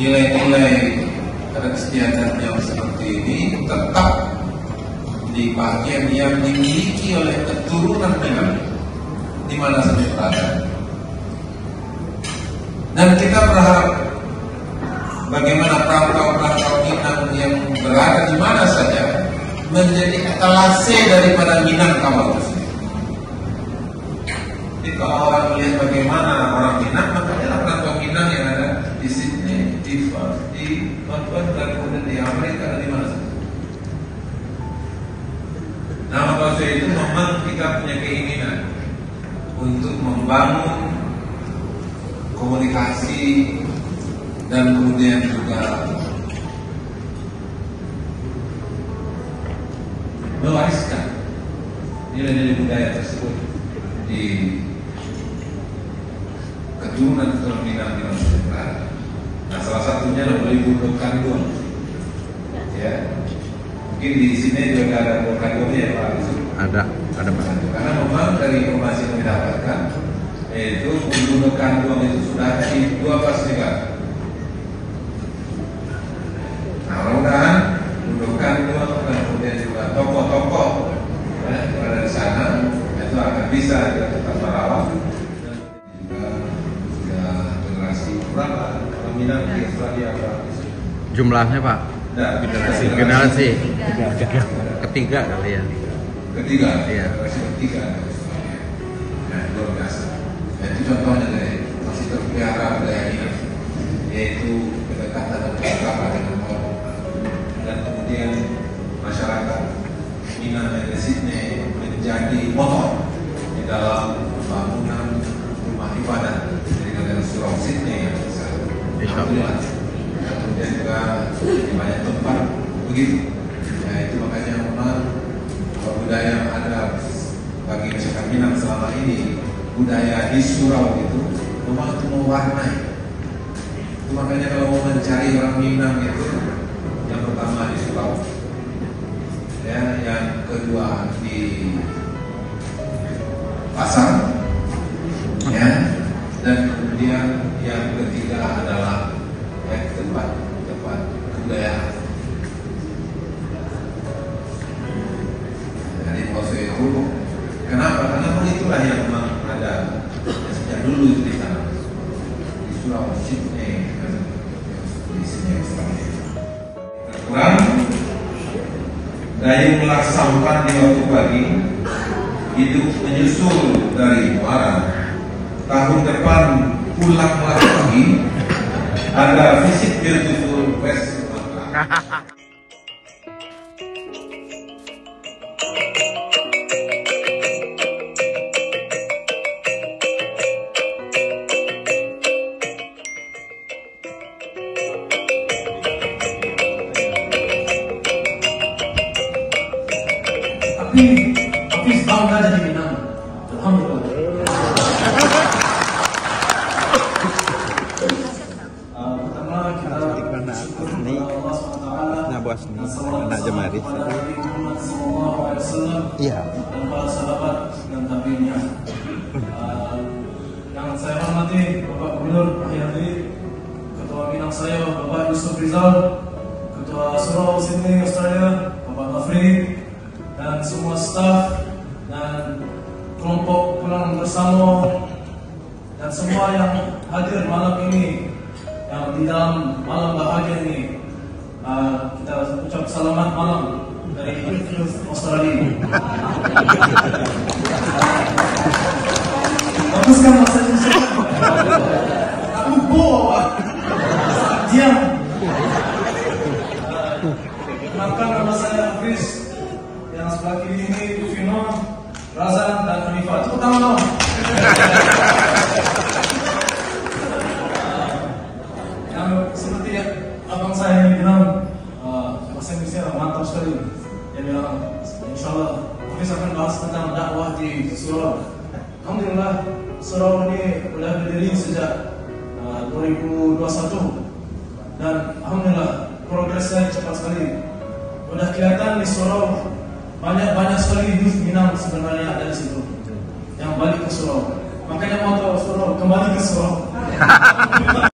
nilai-nilai kesetiaan yang seperti ini tetap di bagian yang dimiliki oleh keturunan Minang di mana saja berada. Dan kita berharap bagaimana perantau-perantau Minang yang berada di mana saja menjadi etalase daripada Minangkabau itu. Jadi kalau orang melihat bagaimana orang Minang, makanya perantau Minang yang ada di Sydney, di Melbourne, dan kemudian di Amerika dan di mana saja. Nah, maka itu memang kita punya keinginan untuk membangun komunikasi dan kemudian juga mewariskan nilai-nilai budaya tersebut di keturunan Minang di masa depan. Nah, salah satunya adalah Budo Kandung. Ya, mungkin di sini juga ada Budo Kandungnya ya Pak. Ada Pak. Karena memang dari informasi yang didapatkan, yaitu Budo Kandung itu sudah ada di 12 negara. Nah, mudah-mudahan Budo Kandung dan kemudian juga tokoh-tokoh yang berada di sana itu akan bisa kita tetap merawat. Berapa orang Minang di Australia Pak? Jumlahnya Pak? Generasi ketiga kali ya. Ketiga? Iya. Generasi ketiga. Nah, luar biasa. Nah, itu contohnya dari masih terpelihara budaya Minang, yaitu kedekatan dan keakraban dengan orang. Dan kemudian masyarakat Minang yang di Sydney menjadi motor di dalam pembangunan rumah ibadah dari negara Surau Sydney yang besar. Alhamdulillah. Kemudian juga di banyak tempat begitu. Nah, itu makanya memang budaya yang ada bagi masyarakat Minang selama ini, budaya di Surau itu memang itu mewarnai. Itu makanya kalau mau mencari orang Minang itu, yang pertama di Surau, ya, yang kedua di Pasar, ya, dan kemudian yang ketiga adalah tempat kebudayaan. Jadi maksud itu kenapa? Karena itulah yang memang ada sejak dulu itu di sana, di Surau, Sydney, dan di sini Australia. Kurang Dayung melaksanakan di waktu pagi, hidup menyusul dari Muara. Tahun depan pulanglah lagi, ada visit beautiful West Sumatera. Tapi Hafiz bangga jadi Minang. Alhamdulillah. Anak Jemaris. Iya. Dan para sahabat dan tabinya. Yang saya hormati Bapak Gubernur Hayati, Ketua Minang saya Bapak Yusuf Rizal, Ketua Surau Sydney Australia Bapak Mafri, dan semua staf dan kelompok pulang bersama dan semua yang hadir malam ini, yang di dalam malam bahagia ini. Kita ucap selamat malam dari Australia. Hapuskan bahasa Indonesia. Aku bawa. Diam. Kenalkan nama saya Hafiz. Yang sebelah kiri ini Vino, Razan, dan Hanifah. Tepuk tangan dong. Yang seperti abang saya yang bilang, bahasa Indonesia mantap sekali. Dia bilang, insya Allah Hafiz akan bahas tentang dakwah di Surau. Alhamdulillah, Surau ini sudah berdiri sejak 2021 dan alhamdulillah progresnya cepat sekali. Sudah kelihatan di Surau banyak sekali youth Minang sebenarnya ada di situ yang balik ke Surau. Makanya moto Surau, kembali ke Surau.